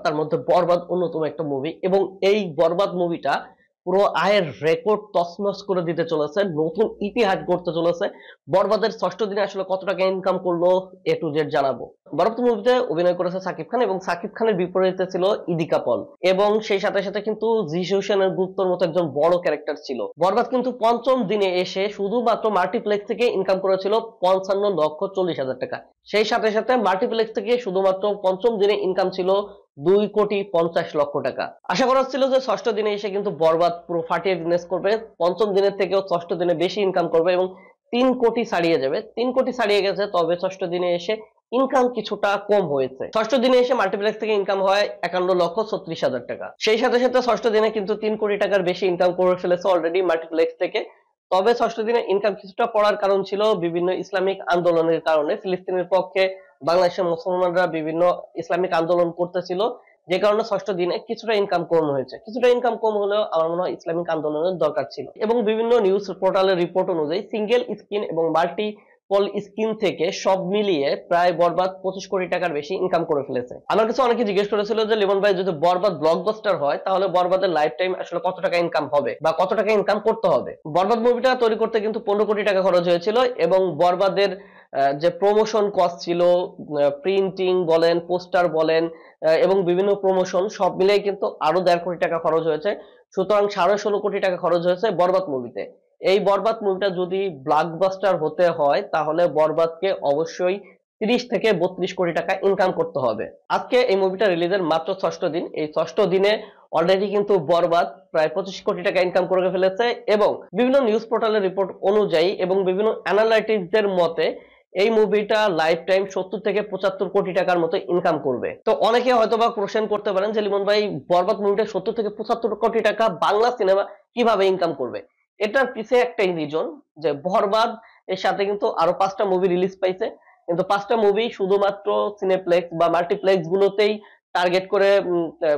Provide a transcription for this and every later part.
তার মধ্যে বরবাদ অন্যতম একটা মুভি, এবং এই বরবাদ মুভিটা পুরো আয়ের রেকর্ড তছনছ করে দিতে চলেছে, নতুন ইতিহাস গড়তে চলেছে। বরবাদের ষষ্ঠ দিনে আসলে কত টাকা ইনকাম করলো এ টু জেড জানাবো। বরবাদ মুভিতে অভিনয় করেছে সাকিব খান, এবং সাকিব খানের বিপরীতে ছিল ইদিকা পল, এবং সেই সাথে সাথে কিন্তু জিশু সেনের গুপ্তর মতো একজন বড় ক্যারেক্টার ছিল। বরবাদ কিন্তু পঞ্চম দিনে এসে শুধুমাত্র মাল্টিপ্লেক্স থেকে ইনকাম করেছিল 55,40,000 টাকা। সেই সাথে সাথে মাল্টিপ্লেক্স থেকে শুধুমাত্র পঞ্চম দিনে ইনকাম ছিল 2,50,00,000 টাকা। আশা করা হচ্ছিল যে ষষ্ঠ দিনে এসে কিন্তু বরবাদ পুরো ফাটিয়ে বিজনেস করবে, পঞ্চম দিনের থেকেও ষষ্ঠ দিনে বেশি ইনকাম করবে এবং 3 কোটি ছাড়িয়ে যাবে। 3 কোটি ছাড়িয়ে গেছে, তবে ষষ্ঠ দিনে এসে ইনকাম কিছুটা কম হয়েছে। ষষ্ঠ দিনে এসে মাল্টিপ্লেক্স থেকে ইনকাম হয় 51,36,000 টাকা। সেই সাথে সাথে ষষ্ঠ দিনে কিন্তু 3 কোটি টাকার বেশি ইনকাম করে ফেলেছে অলরেডি মাল্টিপ্লেক্স থেকে। তবে ষষ্ঠ দিনে ইনকাম কিছুটা পড়ার কারণ ছিল বিভিন্ন ইসলামিক আন্দোলনের কারণে। ফিলিস্তিনের পক্ষে বাংলাদেশের মুসলমানরা বিভিন্ন ইসলামিক আন্দোলন করতেছিল, যে কারণে ষষ্ঠ দিনে কিছুটা ইনকাম কম হয়েছে। কিছুটা ইনকাম কম হলেও আমার মনে হয় ইসলামিক আন্দোলনের দরকার ছিল। এবং বিভিন্ন নিউজ পোর্টালের রিপোর্ট অনুযায়ী সিঙ্গেল স্ক্রিন এবং মাল্টিপল স্ক্রিন থেকে সব মিলিয়ে প্রায় বরবাদ 25 কোটি টাকার বেশি ইনকাম করে ফেলেছে। আমার কাছে অনেকে জিজ্ঞেস করেছিল যে লিমন ভাই, যদি বরবাদ ব্লকবাস্টার হয় তাহলে বরবাদের লাইফ টাইম আসলে কত টাকা ইনকাম হবে বা কত টাকা ইনকাম করতে হবে। বরবাদ মুভিটা তৈরি করতে কিন্তু 15 কোটি টাকা খরচ হয়েছিল, এবং বরবাদের যে প্রমোশন কস্ট ছিল, প্রিন্টিং বলেন, পোস্টার বলেন, এবং বিভিন্ন প্রমোশন সব মিলিয়ে কিন্তু আরো 1.5 কোটি টাকা খরচ হয়েছে। সুতরাং 16.5 কোটি টাকা খরচ হয়েছে বরবাদ মুভিতে। এই বরবাদ মুভিটা যদি ব্লকবাস্টার হতে হয় তাহলে বরবাদকে অবশ্যই 30 থেকে 32 কোটি টাকা ইনকাম করতে হবে। আজকে এই মুভিটা রিলিজের মাত্র ষষ্ঠ দিন। এই ষষ্ঠ দিনে অলরেডি কিন্তু বরবাদ প্রায় 25 কোটি টাকা ইনকাম করে ফেলেছে, এবং বিভিন্ন নিউজ পোর্টালের রিপোর্ট অনুযায়ী এবং বিভিন্ন অ্যানালাইটিক্সদের মতে এই মুভিটা লাইফ টাইম 70 থেকে 75 কোটি টাকার মতো ইনকাম করবে। তো অনেকে হয়তোবা কোশ্চেন করতে পারেন যে লিমন ভাই, বরবাদ মুভিটা 70 থেকে 75 কোটি টাকা বাংলা সিনেমা কিভাবে ইনকাম করবে? এটার পিছে একটাই রিজন, যে বরবাদ এর সাথে কিন্তু আরো 5টা মুভি রিলিজ পাইছে, কিন্তু 5টা মুভি শুধুমাত্র সিনেপ্লেক্স বা মাল্টিপ্লেক্স গুলোতেই টার্গেট করে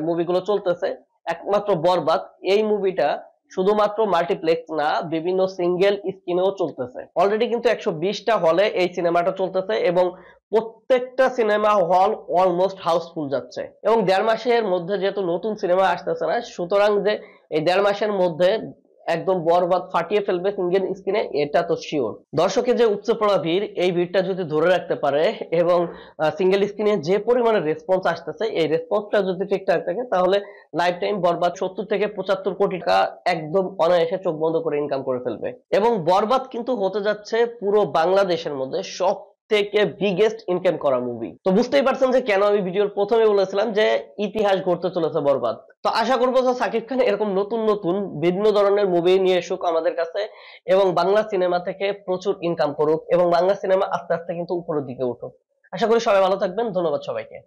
মুভিগুলো চলতেছে। একমাত্র বরবাদ এই মুভিটা শুধুমাত্র মাল্টিপ্লেক্স না, বিভিন্ন সিঙ্গেল স্ক্রিনেও চলতেছে। অলরেডি কিন্তু 120টা হলে এই সিনেমাটা চলতেছে, এবং প্রত্যেকটা সিনেমা হল অলমোস্ট হাউসফুল যাচ্ছে। এবং 1.5 মাসের মধ্যে যেহেতু নতুন সিনেমা আসতেছে না, সুতরাং যে এই 1.5 মাসের মধ্যে একদম বরবাদ ফাটিয়ে ফেলবে সিঙ্গেল স্ক্রিনে, এটা তো শিওর। দর্শকের যে উপচে পড়া ভিড়, এই ভিড়টা যদি ধরে রাখতে পারে এবং সিঙ্গেল স্ক্রিনে যে পরিমাণে রেসপন্স আসতেছে, এই রেসপন্সটা যদি ঠিকঠাক থাকে তাহলে লাইফ টাইম বরবাদ 70 থেকে 75 কোটি টাকা একদম অনায়াসে চোখ বন্ধ করে ইনকাম করে ফেলবে। এবং বরবাদ কিন্তু হতে যাচ্ছে পুরো বাংলাদেশের মধ্যে সব থেকে বিগেস্ট ইনকাম করা মুভি। তো বুঝতেই পারছেন যে কেন আমি ভিডিওর প্রথমে বলেছিলাম যে ইতিহাস গড়তে চলেছে বরবাদ। তো আশা করবো যে সাকিব খান এরকম নতুন নতুন ভিন্ন ধরনের মুভি নিয়ে এসুক আমাদের কাছে, এবং বাংলা সিনেমা থেকে প্রচুর ইনকাম করুক, এবং বাংলা সিনেমা আস্তে আস্তে কিন্তু উপরের দিকে উঠুক। আশা করি সবাই ভালো থাকবেন। ধন্যবাদ সবাইকে।